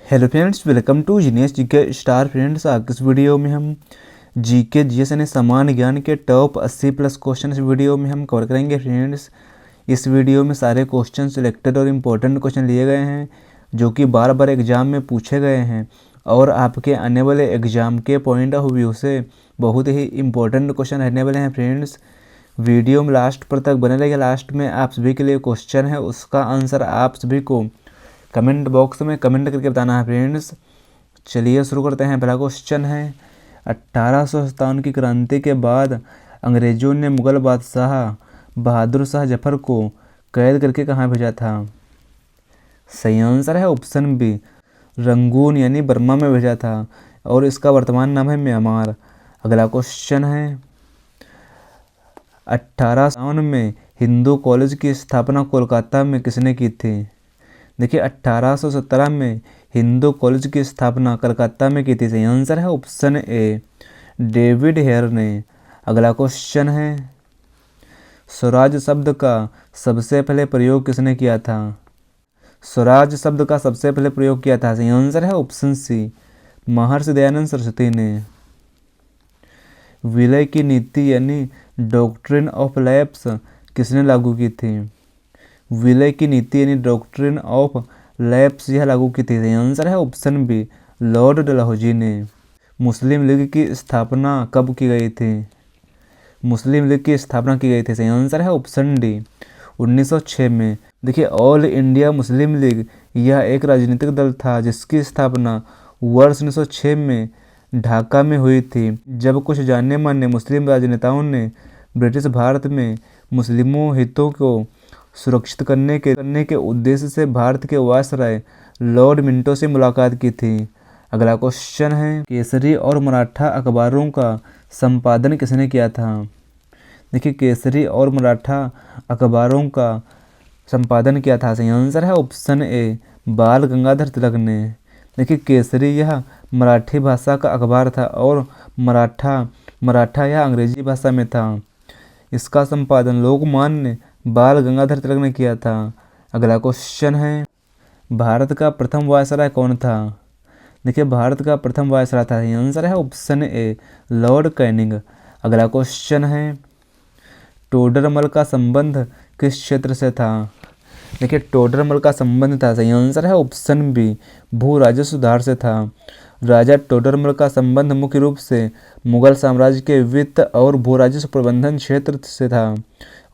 Hello friends, welcome to genius GK star. Friends, आज इस video में हम जीके जीएस यानी सामान्य ज्ञान के टॉप 80 प्लस क्वेश्चन इस वीडियो में हम कवर करेंगे। फ्रेंड्स, इस वीडियो में सारे क्वेश्चन सिलेक्टेड और इम्पोर्टेंट क्वेश्चन लिए गए हैं जो कि बार बार एग्जाम में पूछे गए हैं और आपके आने वाले एग्जाम के पॉइंट ऑफ व्यू से बहुत ही इम्पोर्टेंट क्वेश्चन रहने वाले हैं। फ्रेंड्स, वीडियो में लास्ट पर तक बने रहिए। लास्ट में आप सभी के लिए क्वेश्चन है, उसका आंसर आप सभी को कमेंट बॉक्स में कमेंट करके बताना है। फ्रेंड्स, चलिए शुरू करते हैं। पहला क्वेश्चन है, 1857 की क्रांति के बाद अंग्रेजों ने मुगल बादशाह बहादुर शाह जफर को कैद करके कहाँ भेजा था? सही आंसर है ऑप्शन बी, रंगून यानी बर्मा में भेजा था और इसका वर्तमान नाम है म्यांमार। अगला क्वेश्चन है, 1857 में हिंदू कॉलेज की स्थापना कोलकाता में किसने की थी? देखिए, 1817 में हिंदू कॉलेज की स्थापना कलकत्ता में की थी। सही आंसर है ऑप्शन ए, डेविड हेयर ने। अगला क्वेश्चन है, स्वराज शब्द का सबसे पहले प्रयोग किसने किया था? स्वराज शब्द का सबसे पहले प्रयोग किया था। सही आंसर है ऑप्शन सी, महर्षि दयानंद सरस्वती ने। विलय की नीति यानी डॉक्ट्रिन ऑफ लैप्स किसने लागू की थी? विलय की नीति यानी डॉक्ट्रिन ऑफ लैप्स यह लागू की थी। सही आंसर है ऑप्शन बी, लॉर्ड डलहौजी ने। मुस्लिम लीग की स्थापना कब की गई थी? मुस्लिम लीग की स्थापना की गई थी। सही आंसर है ऑप्शन डी, 1906 में। देखिए, ऑल इंडिया मुस्लिम लीग यह एक राजनीतिक दल था जिसकी स्थापना वर्ष 1906 में ढाका में हुई थी, जब कुछ जाने माने मुस्लिम राजनेताओं ने ब्रिटिश भारत में मुस्लिमों हितों को सुरक्षित करने के उद्देश्य से भारत के वायसराय लॉर्ड मिंटो से मुलाकात की थी। अगला क्वेश्चन है, केसरी और मराठा अखबारों का संपादन किसने किया था? देखिए, केसरी और मराठा अखबारों का संपादन किया था। सही आंसर है ऑप्शन ए, बाल गंगाधर तिलक ने। देखिए, केसरी यह मराठी भाषा का अखबार था और मराठा यह अंग्रेजी भाषा में था। इसका संपादन लोकमान्य बाल गंगाधर तिलक ने किया था। अगला क्वेश्चन है, भारत का प्रथम वायसराय कौन था? देखिए, भारत का प्रथम वायसराय था। आंसर है ऑप्शन ए, लॉर्ड कैनिंग। अगला क्वेश्चन है, टोडरमल का संबंध किस क्षेत्र से था? देखिए, टोडरमल का संबंध था। सही आंसर है ऑप्शन बी, भू राजस्व सुधार से था। राजा टोडरमल का संबंध मुख्य रूप से मुगल साम्राज्य के वित्त और भू राजस्व प्रबंधन क्षेत्र से था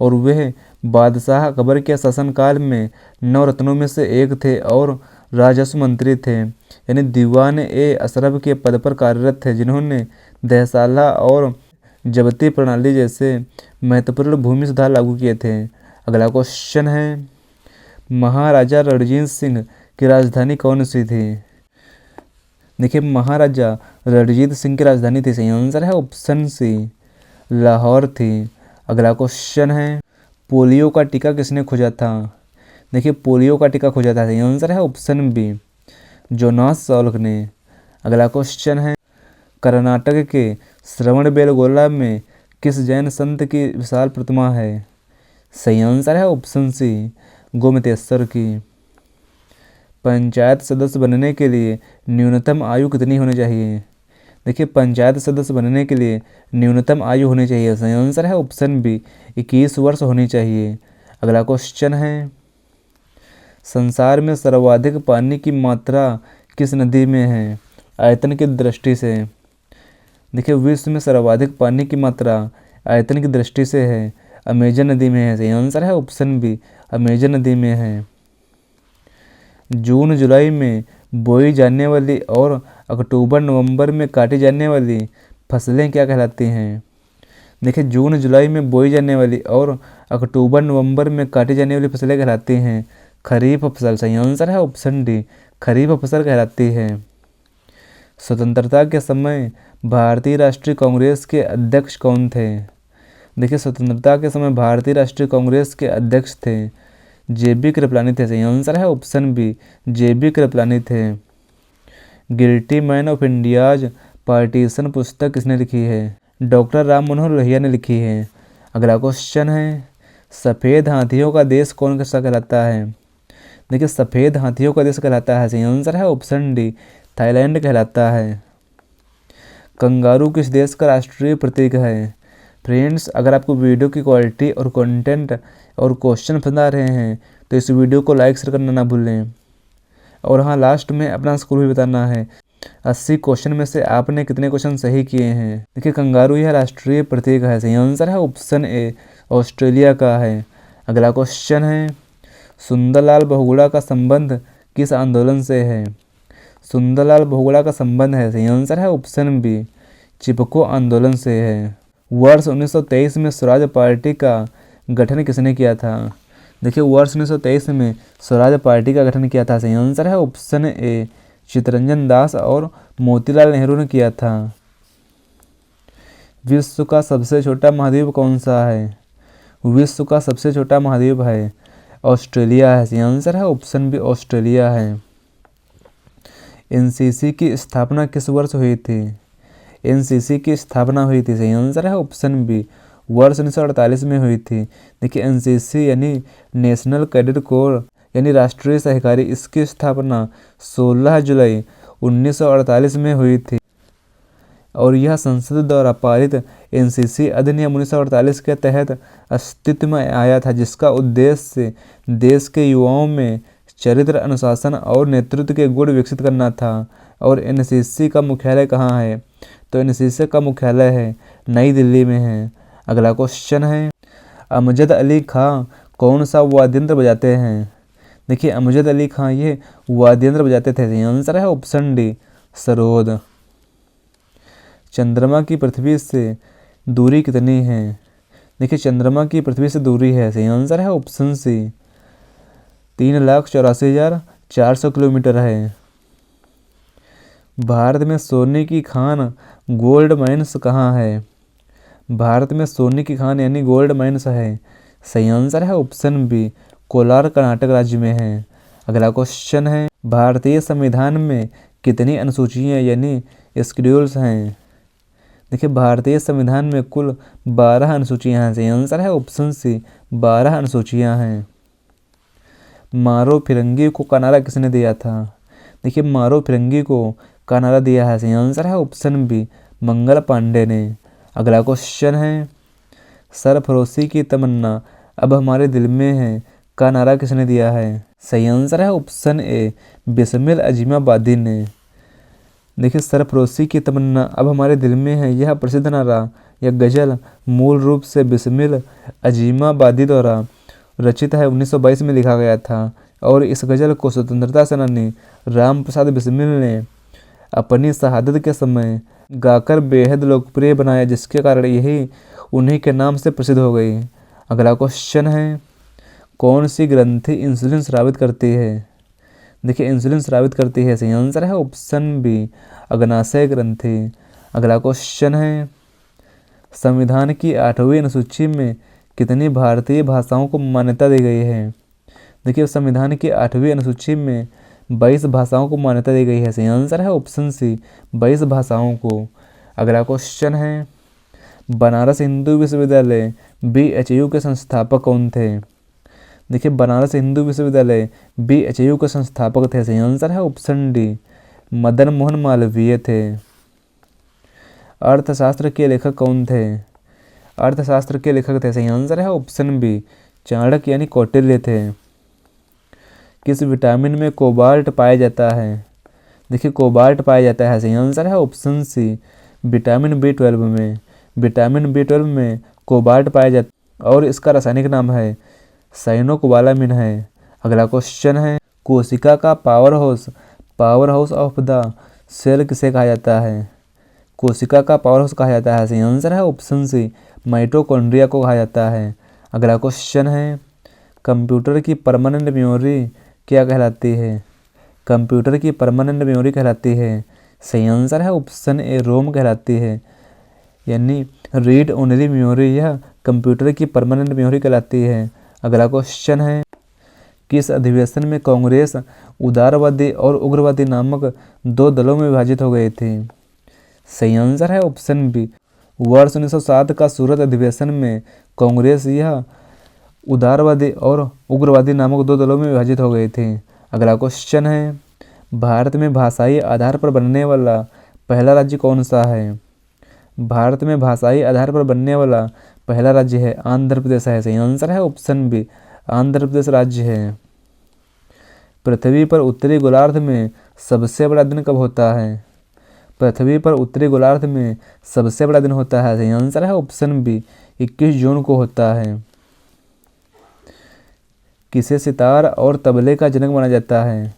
और वह बादशाह अकबर के शासनकाल में 9 रत्नों में से एक थे और राजस्व मंत्री थे, यानी दीवान ए अशरफ के पद पर कार्यरत थे, जिन्होंने दहसाला और जबती प्रणाली जैसे महत्वपूर्ण भूमि सुधार लागू किए थे। अगला क्वेश्चन है, महाराजा रणजीत सिंह की राजधानी कौन सी थी? देखिए, महाराजा रणजीत सिंह की राजधानी थी। सही आंसर है ऑप्शन सी, लाहौर थी। अगला क्वेश्चन है, पोलियो का टीका किसने खोजा था? देखिए, पोलियो का टीका खोजा था। सही आंसर है ऑप्शन बी, जोनास सॉल्क ने। अगला क्वेश्चन है, कर्नाटक के श्रवणबेलगोला में किस जैन संत की विशाल प्रतिमा है? सही आंसर है ऑप्शन सी, गोमतेश्वर की। पंचायत सदस्य बनने के लिए न्यूनतम आयु कितनी होनी चाहिए? देखिए, पंचायत सदस्य बनने के लिए न्यूनतम आयु होनी चाहिए। सही आंसर है ऑप्शन बी, 21 वर्ष होनी चाहिए। अगला क्वेश्चन है, संसार में सर्वाधिक पानी की मात्रा किस नदी में है आयतन की दृष्टि से? देखिए, विश्व में सर्वाधिक पानी की मात्रा आयतन की दृष्टि से है अमेजन नदी में है। सही आंसर है ऑप्शन बी, अमेजन नदी में है। जून जुलाई में बोई जाने वाली और अक्टूबर नवंबर में काटी जाने वाली फसलें क्या कहलाती हैं? देखिए, जून जुलाई में बोई जाने वाली और अक्टूबर नवंबर में काटी जाने वाली फसलें कहलाती हैं खरीफ फसल। सही आंसर है ऑप्शन डी, खरीफ फसल कहलाती है। स्वतंत्रता के समय भारतीय राष्ट्रीय कांग्रेस के अध्यक्ष कौन थे? देखिए, स्वतंत्रता के समय भारतीय राष्ट्रीय कांग्रेस के अध्यक्ष थे JB कृपलानी थे। सही आंसर है ऑप्शन बी, JB कृपलानी थे। Guilty man of India's partition पुस्तक किसने लिखी है? डॉक्टर राम मनोहर लोहिया ने लिखी है। अगला क्वेश्चन है, सफ़ेद हाथियों का देश कौन सा कहलाता है? देखिए सफ़ेद हाथियों का देश कहलाता है, सही आंसर है ऑप्शन डी थाईलैंड कहलाता है। कंगारू किस देश का राष्ट्रीय प्रतीक है? फ्रेंड्स, अगर आपको वीडियो की क्वालिटी और कंटेंट और क्वेश्चन पसंद आ रहे हैं तो इस वीडियो को लाइक शेयर करना ना भूलें। और हाँ, लास्ट में अपना स्कोर भी बताना है। 80 क्वेश्चन में से आपने कितने क्वेश्चन सही किए हैं? देखिए कंगारू यह राष्ट्रीय प्रतीक है, सही आंसर है ऑप्शन ए ऑस्ट्रेलिया का है। अगला क्वेश्चन है, सुंदरलाल बहुगुणा का संबंध किस आंदोलन से है? सुंदरलाल बहुगुणा का संबंध है, सही आंसर है ऑप्शन बी चिपको आंदोलन से है। वर्ष 1923 में स्वराज पार्टी का गठन किसने किया था? देखिए वर्ष 1923 में स्वराज पार्टी का गठन किया था, सही आंसर है ऑप्शन ए चित्तरंजन दास और मोतीलाल नेहरू ने किया था। विश्व का सबसे छोटा महाद्वीप कौन सा है? विश्व का सबसे छोटा महाद्वीप है ऑस्ट्रेलिया है, सही आंसर है ऑप्शन बी ऑस्ट्रेलिया है। एनसीसी की स्थापना किस वर्ष हुई थी? एनसीसी की स्थापना हुई थी, सही आंसर है ऑप्शन बी वर्ष 1948 में हुई थी। देखिए एनसीसी यानी नेशनल कैडेट कोर यानी राष्ट्रीय सहकारी, इसकी स्थापना 16 जुलाई 1948 में हुई थी और यह संसद द्वारा पारित एनसीसी अधिनियम 1948 के तहत अस्तित्व में आया था, जिसका उद्देश्य देश के युवाओं में चरित्र, अनुशासन और नेतृत्व के गुण विकसित करना था। और एनसीसी का मुख्यालय कहाँ है? तो एनसीसी का मुख्यालय है नई दिल्ली में है। अगला क्वेश्चन है, अमजद अली खां कौन सा वाद्य यंत्र बजाते हैं? देखिए अमजद अली खां ये वाद्य यंत्र बजाते थे, सही आंसर है ऑप्शन डी सरोद। चंद्रमा की पृथ्वी से दूरी कितनी है? देखिए चंद्रमा की पृथ्वी से दूरी है, सही आंसर है ऑप्शन सी 3,84,400 किलोमीटर है। भारत में सोने की खान गोल्ड माइन्स कहाँ है? भारत में सोने की खान यानी गोल्ड माइन्स है, सही आंसर है ऑप्शन बी कोलार कर्नाटक राज्य में है। अगला क्वेश्चन है, भारतीय संविधान में कितनी अनुसूचियाँ यानी शेड्यूल्स हैं? देखिए भारतीय संविधान में कुल 12 अनुसूचियाँ हैं, सही आंसर है ऑप्शन सी 12 अनुसूचियाँ हैं। मारो फिरंगी को का नारा किसने दिया था? देखिए मारो फिरंगी को का नारा दिया है, सही आंसर है ऑप्शन बी मंगल पांडे ने। अगला क्वेश्चन है, सरफरोशी की तमन्ना अब हमारे दिल में है का नारा किसने दिया है? सही आंसर है ऑप्शन ए बिस्मिल अजीमाबादी ने। देखिए सरफरोशी की तमन्ना अब हमारे दिल में है, यह प्रसिद्ध नारा या गज़ल मूल रूप से बिस्मिल अजीमाबादी द्वारा रचित है, 1922 में लिखा गया था। और इस गज़ल को स्वतंत्रता सेनानी राम प्रसाद बिस्मिल ने अपनी शहादत के समय गाकर बेहद लोकप्रिय बनाया, जिसके कारण यही उन्हीं के नाम से प्रसिद्ध हो गई। अगला क्वेश्चन है, कौन सी ग्रंथि इंसुलिन स्रावित करती है? देखिए इंसुलिन स्रावित करती है, सही आंसर है ऑप्शन बी अग्नाशय ग्रंथि। अगला क्वेश्चन है, संविधान की 8वीं अनुसूची में कितनी भारतीय भाषाओं को मान्यता दी गई है? देखिए संविधान की 8वीं अनुसूची में 22 भाषाओं को मान्यता दी गई है, सही आंसर है ऑप्शन सी 22 भाषाओं को। अगला क्वेश्चन है, बनारस हिंदू विश्वविद्यालय BHU के संस्थापक कौन थे? देखिए बनारस हिंदू विश्वविद्यालय BHU के संस्थापक थे, सही आंसर है ऑप्शन डी मदन मोहन मालवीय थे। अर्थशास्त्र के लेखक कौन थे? अर्थशास्त्र के लेखक थे, सही आंसर है ऑप्शन बी चाणक्य यानी कौटिल्य थे। किस विटामिन में कोबाल्ट पाया जाता है? देखिए कोबाल्ट पाया जाता है, सही आंसर है ऑप्शन सी विटामिन B12 में। विटामिन B12 में कोबाल्ट पाया जाता और इसका रासायनिक नाम है साइनोकोबालामिन है। अगला क्वेश्चन है, कोशिका का powerhouse of the cell किसे कहा जाता है? कोशिका का पावर हाउस कहा जाता है, सही आंसर है ऑप्शन सी माइटोकॉन्ड्रिया को कहा जाता है। अगला क्वेश्चन है, कंप्यूटर की परमानेंट मेमोरी क्या कहलाती है? कंप्यूटर की परमानेंट मेमोरी कहलाती है, सही आंसर है ऑप्शन ए रोम कहलाती है, यानी रीड ओनली मेमोरी यह कंप्यूटर की परमानेंट मेमोरी कहलाती है। अगला क्वेश्चन है, किस अधिवेशन में कांग्रेस उदारवादी और उग्रवादी नामक 2 दलों में विभाजित हो गई थी? सही आंसर है ऑप्शन बी वर्ष 1907 का सूरत अधिवेशन में कांग्रेस यह उदारवादी और उग्रवादी नामक दो दलों में विभाजित हो गए थे। अगला क्वेश्चन है, भारत में भाषाई आधार पर बनने वाला पहला राज्य कौन सा है? भारत में भाषाई आधार पर बनने वाला पहला राज्य है आंध्र प्रदेश है। सही आंसर है ऑप्शन बी, आंध्र प्रदेश राज्य है। पृथ्वी पर उत्तरी गोलार्ध में सबसे बड़ा दिन कब होता है? पृथ्वी पर उत्तरी गोलार्ध में सबसे बड़ा दिन होता है। सही आंसर है ऑप्शन बी, 21 जून को होता है। किसे सितार और तबले का जनक माना जाता है?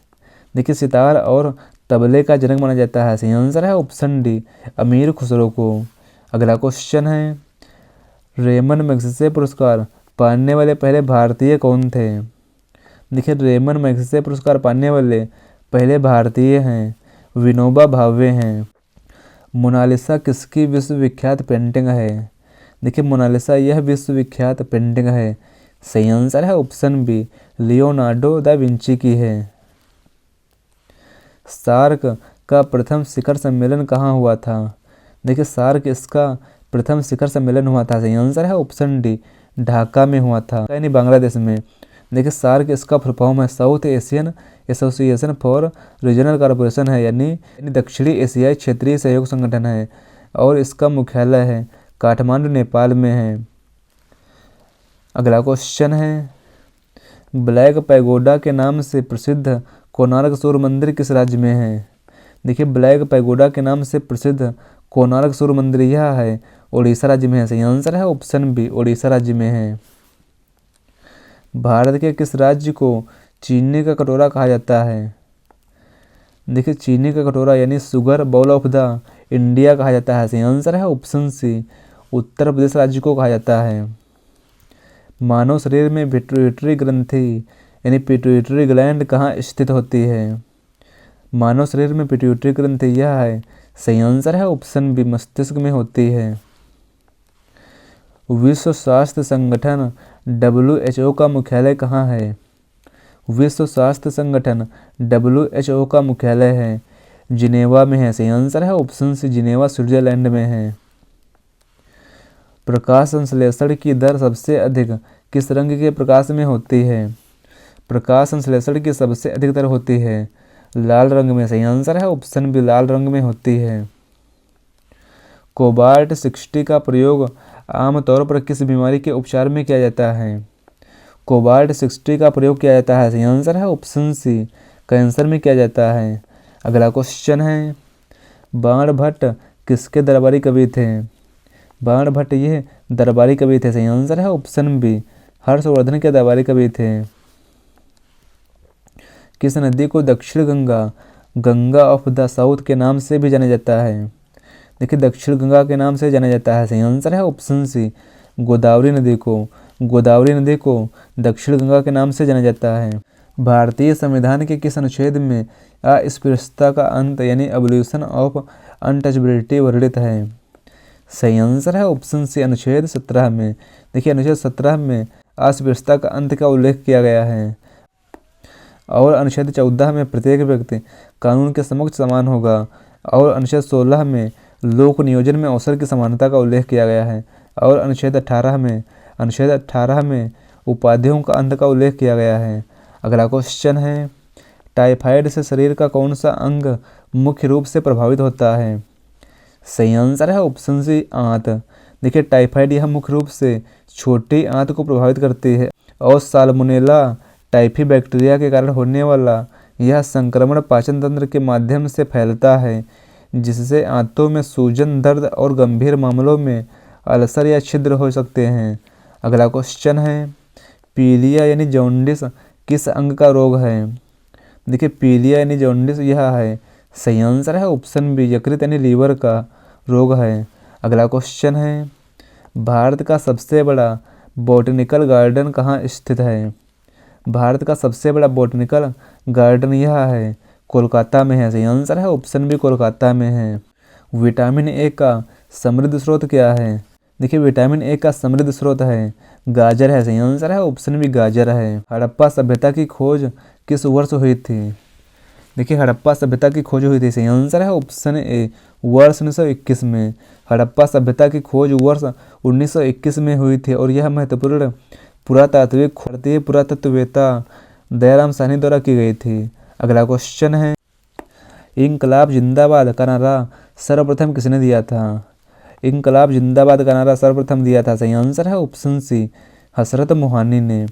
देखिए, सितार और तबले का जनक माना जाता है। सही आंसर है ऑप्शन डी, अमीर खुसरो को। अगला क्वेश्चन है, रेमन मैग्सेसे पुरस्कार पाने वाले पहले भारतीय कौन थे? देखिए, रेमन मैग्सेसे पुरस्कार पाने वाले पहले भारतीय हैं विनोबा भावे हैं। मोनालिसा किसकी विश्वविख्यात पेंटिंग है? देखिए, मोनालिसा यह विश्वविख्यात पेंटिंग है। सही आंसर है option B, Leonardo da Vinci की है। सार्क का प्रथम शिखर सम्मेलन कहाँ हुआ था? देखिए, सार्क इसका प्रथम शिखर सम्मेलन हुआ था। सही आंसर है ऑप्शन डी, ढाका में हुआ था, यानी बांग्लादेश में। देखिए, सार्क इसका फुल फॉर्म है south Asian association for regional corporation है, यानी दक्षिणी एशियाई क्षेत्रीय सहयोग संगठन है, और इसका मुख्यालय है काठमांडू नेपाल में है। अगला क्वेश्चन है, ब्लैक पैगोडा के नाम से प्रसिद्ध कोणार्क सूर्य मंदिर किस राज्य में है? देखिए, ब्लैक पैगोडा के नाम से प्रसिद्ध कोणार्क सूर्य मंदिर यह है उड़ीसा राज्य में है। सही आंसर है ऑप्शन बी, उड़ीसा राज्य में है। भारत के किस राज्य को चीनी का कटोरा कहा जाता है? देखिए, चीनी का कटोरा यानी sugar bowl of the India कहा जाता है। सही आंसर है ऑप्शन सी, उत्तर प्रदेश राज्य को कहा जाता है। मानव शरीर में पिट्यूटरी ग्रंथि यानी पिट्यूटरी ग्लैंड कहाँ स्थित होती है? मानव शरीर में पिट्यूटरी ग्रंथि यह है। सही आंसर है ऑप्शन बी, मस्तिष्क में होती है। विश्व स्वास्थ्य संगठन WHO का मुख्यालय कहाँ है? विश्व स्वास्थ्य संगठन WHO का मुख्यालय है जिनेवा में है। सही आंसर है ऑप्शन सी, जिनेवा स्विट्जरलैंड में है। प्रकाश संश्लेषण की दर सबसे अधिक किस रंग के प्रकाश में होती है? प्रकाश संश्लेषण की सबसे अधिक दर होती है लाल रंग में। सही आंसर है ऑप्शन बी, लाल रंग में होती है। कोबाल्ट 60 का प्रयोग आमतौर पर किस बीमारी के उपचार में किया जाता है? कोबाल्ट 60 का प्रयोग किया जाता है। सही आंसर है ऑप्शन सी, कैंसर में किया जाता है। अगला क्वेश्चन है, बाणभट्ट किसके दरबारी कवि थे? बाणभट्ट ये दरबारी कवि थे। सही आंसर है ऑप्शन बी, हर्षवर्धन के दरबारी कवि थे। किस नदी को दक्षिण Ganga, Ganga of the south के नाम से भी जाना जाता है? देखिए, दक्षिण गंगा के नाम से जाना जाता है। सही आंसर है ऑप्शन सी, गोदावरी नदी को। गोदावरी नदी को दक्षिण गंगा के नाम से जाना जाता है। भारतीय संविधान के किस अनुच्छेद में अस्पृश्यता का अंत यानी एबोलिशन ऑफ अनटचेबिलिटी वर्णित है? सही आंसर है ऑप्शन सी, अनुच्छेद 17 में। देखिए, अनुच्छेद 17 में अस्पृश्यता का अंत का उल्लेख किया गया है, और अनुच्छेद 14 में प्रत्येक व्यक्ति कानून के समक्ष समान होगा, और अनुच्छेद 16 में लोक नियोजन में अवसर की समानता का उल्लेख किया गया है, और अनुच्छेद 18 में उपाधियों का अंत का उल्लेख किया गया है। अगला क्वेश्चन है, टाइफाइड से शरीर का कौन सा अंग मुख्य रूप से प्रभावित होता है? सही आंसर है ऑप्शन सी, आंत। देखिए, टाइफाइड यह मुख्य रूप से छोटी आंत को प्रभावित करती है, और साल्मोनेला टाइफी बैक्टीरिया के कारण होने वाला यह संक्रमण पाचन तंत्र के माध्यम से फैलता है, जिससे आंतों में सूजन, दर्द और गंभीर मामलों में अल्सर या छिद्र हो सकते हैं। अगला क्वेश्चन है, पीलिया यानी जॉन्डिस किस अंग का रोग है? देखिए, पीलिया यानी जॉन्डिस यह है। सही आंसर है ऑप्शन बी, यकृत यानी लीवर का रोग है। अगला क्वेश्चन है, भारत का सबसे बड़ा बॉटनिकल गार्डन कहाँ स्थित है? भारत का सबसे बड़ा बॉटनिकल गार्डन यह है कोलकाता में है। सही आंसर है ऑप्शन बी, कोलकाता में है। विटामिन ए का समृद्ध स्रोत क्या है? देखिए, विटामिन ए का समृद्ध स्रोत है गाजर है। सही आंसर है ऑप्शन बी, गाजर है। हड़प्पा सभ्यता की खोज किस वर्ष हुई थी? देखिए, हड़प्पा सभ्यता की खोज हुई थी। सही आंसर है ऑप्शन ए, वर्ष 1921 में। हड़प्पा सभ्यता की खोज वर्ष 1921 में हुई थी, और यह महत्वपूर्ण पुरातात्विक भारतीय पुरातत्ववेत्ता दयाराम साहनी द्वारा की गई थी। अगला क्वेश्चन है, इंकलाब जिंदाबाद का नारा सर्वप्रथम किसने दिया था? इंकलाब जिंदाबाद का नारा सर्वप्रथम दिया था, सही आंसर है ऑप्शन सी, हसरत मोहानी ने।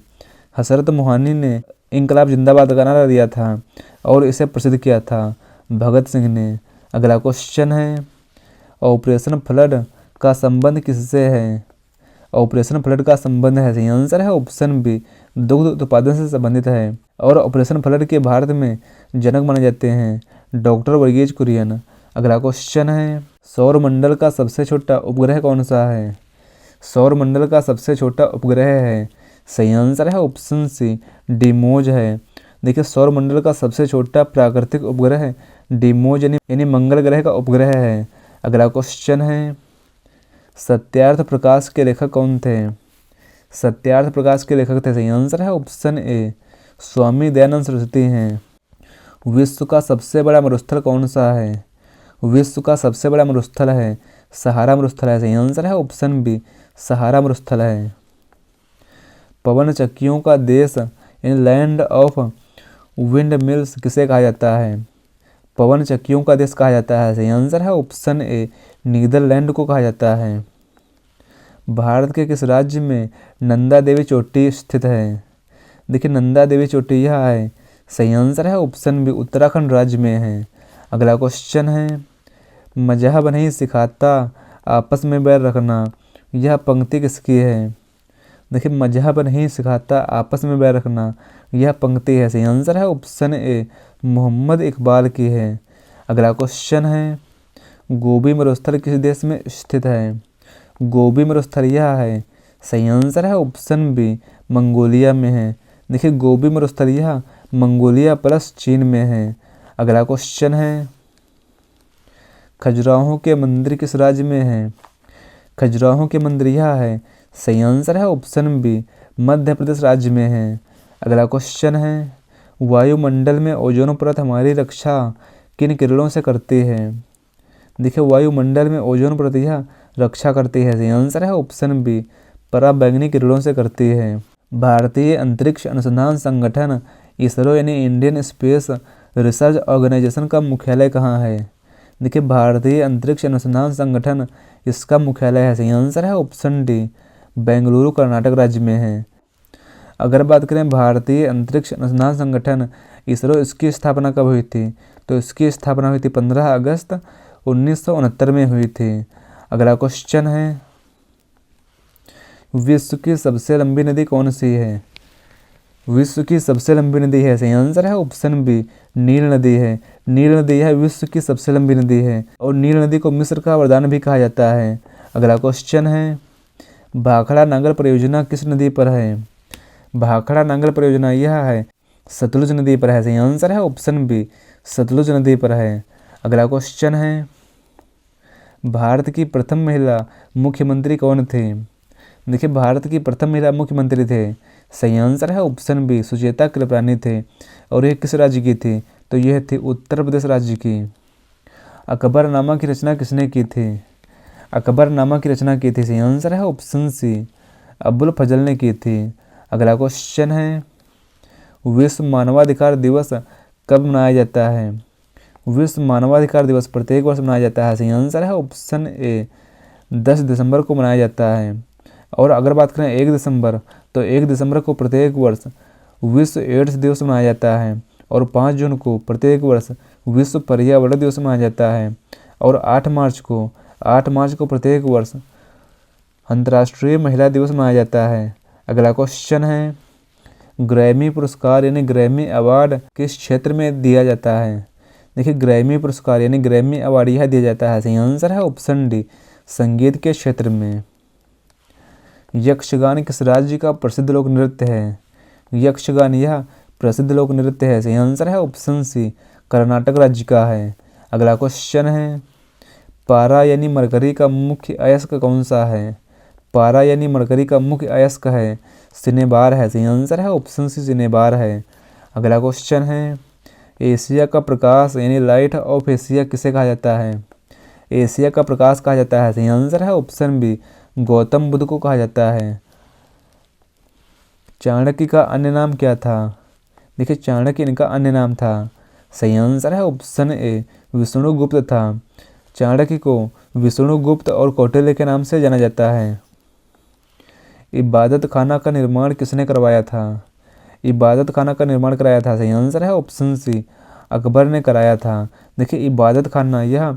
हसरत मोहानी ने इंकलाब जिंदाबाद का नारा दिया था और इसे प्रसिद्ध किया था भगत सिंह ने। अगला क्वेश्चन है, ऑपरेशन फ्लड का संबंध किससे है? ऑपरेशन फ्लड का संबंध है, सही आंसर है ऑप्शन बी, दुग्ध उत्पादन से संबंधित है। और ऑपरेशन फ्लड के भारत में जनक माने जाते हैं डॉक्टर वर्गीज कुरियन। अगला क्वेश्चन है, सौरमंडल का सबसे छोटा उपग्रह कौन सा है? सौरमंडल का सबसे छोटा उपग्रह है, सही आंसर है ऑप्शन सी, डीमोज है। देखिए, सौरमंडल का सबसे छोटा प्राकृतिक उपग्रह डीमोज यानी मंगल ग्रह का उपग्रह है। अगला क्वेश्चन है, सत्यार्थ प्रकाश के लेखक कौन थे? सत्यार्थ प्रकाश के लेखक थे, सही आंसर है ऑप्शन ए, स्वामी दयानंद सरस्वती हैं। विश्व का सबसे बड़ा मरुस्थल कौन सा है? विश्व का सबसे बड़ा मरुस्थल है सहारा मरुस्थल है, सही आंसर है ऑप्शन बी, सहारा मरुस्थल है। पवन चक्कियों का देश यानी लैंड ऑफ विंड मिल्स किसे कहा जाता है? पवन चक्कियों का देश कहा जाता है, सही आंसर है ऑप्शन ए, नीदरलैंड को कहा जाता है। भारत के किस राज्य में नंदा देवी चोटी स्थित है? देखिए, नंदा देवी चोटी यह है, सही आंसर है ऑप्शन बी, उत्तराखंड राज्य में है। अगला क्वेश्चन है, मजहब नहीं सिखाता आपस में बैर रखना, यह पंक्ति किसकी है? देखिए, मजहब नहीं सिखाता आपस में बैर रखना, यह पंक्ति है, सही आंसर है ऑप्शन ए, मोहम्मद इकबाल की है। अगला क्वेश्चन है, गोबी मरुस्थल किस देश में स्थित है? गोबी मरुस्थल यह है, सही आंसर है ऑप्शन बी, मंगोलिया में है। देखिए, गोबी मरुस्थल यह मंगोलिया प्लस चीन में है। अगला क्वेश्चन है, खजुराहो के मंदिर किस राज्य में है? खजुराहो के मंदिर यह है, सही आंसर है ऑप्शन बी, मध्य प्रदेश राज्य में है। अगला क्वेश्चन है, वायुमंडल में ओजोन परत हमारी रक्षा किन किरणों से करती है? देखिए, वायुमंडल में ओजोन परत यह रक्षा करती है, सही आंसर है ऑप्शन बी, पराबैंगनी किरणों से करती है। भारतीय अंतरिक्ष अनुसंधान संगठन इसरो यानी इंडियन स्पेस रिसर्च ऑर्गेनाइजेशन का मुख्यालय कहाँ है? देखिए, भारतीय अंतरिक्ष अनुसंधान संगठन इसका मुख्यालय है, सही आंसर है ऑप्शन डी, बेंगलुरु कर्नाटक राज्य में है। अगर बात करें भारतीय अंतरिक्ष अनुसंधान संगठन इसरो, इसकी स्थापना कब हुई थी? तो इसकी स्थापना हुई थी 15 अगस्त 1969 में हुई थी। अगला क्वेश्चन है, विश्व की सबसे लंबी नदी कौन सी है? विश्व की सबसे लंबी नदी है, सही आंसर है ऑप्शन बी, नील नदी है। नील नदी है विश्व की सबसे लंबी नदी है और नील नदी को मिस्र का वरदान भी कहा जाता है। अगला क्वेश्चन है, भाखड़ा नांगल परियोजना किस नदी पर है? भाखड़ा नांगल परियोजना यह है, सतलुज नदी पर है, सही आंसर है ऑप्शन बी, सतलुज नदी पर है। अगला क्वेश्चन है, भारत की प्रथम महिला मुख्यमंत्री कौन थे? देखिए, भारत की प्रथम महिला मुख्यमंत्री थे, सही आंसर है ऑप्शन बी, सुचेता कृपलानी थे। और यह किस राज्य की थी? तो यह थी उत्तर प्रदेश राज्य की। अकबरनामा की रचना किसने की थी? अकबरनामा की रचना की थी, सही आंसर है ऑप्शन सी, अबुल फजल ने की थी। अगला क्वेश्चन है, विश्व मानवाधिकार दिवस कब मनाया जाता है? विश्व मानवाधिकार दिवस प्रत्येक वर्ष मनाया जाता है, सही आंसर है ऑप्शन ए, 10 दिसंबर को मनाया जाता है। और अगर बात करें 1 दिसंबर, तो 1 दिसंबर को प्रत्येक वर्ष विश्व एड्स दिवस मनाया जाता है। और 5 जून को प्रत्येक वर्ष विश्व पर्यावरण दिवस मनाया जाता है। और 8 मार्च को प्रत्येक वर्ष अंतर्राष्ट्रीय महिला दिवस मनाया जाता है। अगला क्वेश्चन है, ग्रैमी पुरस्कार यानी ग्रैमी अवार्ड किस क्षेत्र में दिया जाता है? देखिए, ग्रैमी पुरस्कार यानी ग्रैमी अवार्ड यह दिया जाता है, सही आंसर है ऑप्शन डी, संगीत के क्षेत्र में। यक्षगान किस राज्य का प्रसिद्ध लोक नृत्य है? यक्षगान यह प्रसिद्ध लोक नृत्य है, सही आंसर है ऑप्शन सी, कर्नाटक राज्य का है। अगला क्वेश्चन है, पारा यानी मरकरी का मुख्य अयस्क कौन सा है? पारा यानी मरकरी का मुख्य अयस्क है, सिनेबार है, सही आंसर है ऑप्शन सी, सिनेबार है। अगला क्वेश्चन है, एशिया का प्रकाश यानी लाइट ऑफ एशिया किसे कहा जाता है? एशिया का प्रकाश कहा जाता है, सही आंसर है ऑप्शन बी, गौतम बुद्ध को कहा जाता है। अगला क्वेश्चन है, एशिया का प्रकाश यानी लाइट ऑफ एशिया किसे कहा जाता है? एशिया का प्रकाश कहा जाता है, सही आंसर है ऑप्शन बी, गौतम बुद्ध को कहा जाता है। अगला क्वेश्चन है, भारत की चाणक्य का अन्य नाम क्या था? देखिए चाणक्य इनका अन्य नाम था। सही आंसर है ऑप्शन ए विष्णुगुप्त था। चाणक्य को विष्णुगुप्त और कौटिल्य के नाम से जाना जाता है। इबादत खाना का निर्माण किसने करवाया था? इबादत खाना का निर्माण कराया था। सही आंसर है ऑप्शन सी अकबर ने कराया था। देखिए इबादत खाना यह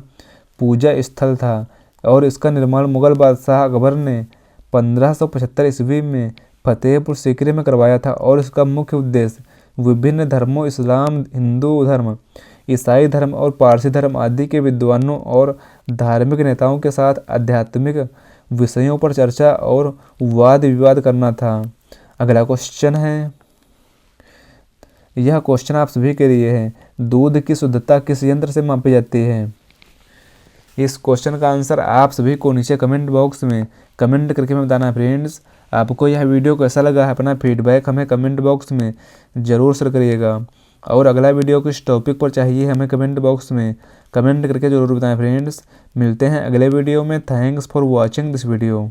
पूजा स्थल था और इसका निर्माण मुगल बादशाह अकबर ने 1575 ईस्वी में फतेहपुर सीकरी में करवाया था और इसका मुख्य उद्देश्य विभिन्न धर्मों इस्लाम, हिंदू धर्म, ईसाई धर्म और पारसी धर्म आदि के विद्वानों और धार्मिक नेताओं के साथ आध्यात्मिक विषयों पर चर्चा और वाद विवाद करना था। अगला क्वेश्चन है, यह क्वेश्चन आप सभी के लिए है। दूध की शुद्धता किस यंत्र से मापी जाती है? इस क्वेश्चन का आंसर आप सभी को नीचे कमेंट बॉक्स में कमेंट करके हमें बताना है। फ्रेंड्स आपको यह वीडियो कैसा लगा है अपना फीडबैक हमें कमेंट बॉक्स में ज़रूर शेयर करिएगा और अगला वीडियो किस टॉपिक पर चाहिए हमें कमेंट बॉक्स में कमेंट करके ज़रूर बताएं। फ्रेंड्स मिलते हैं अगले वीडियो में। Thanks for watching this video.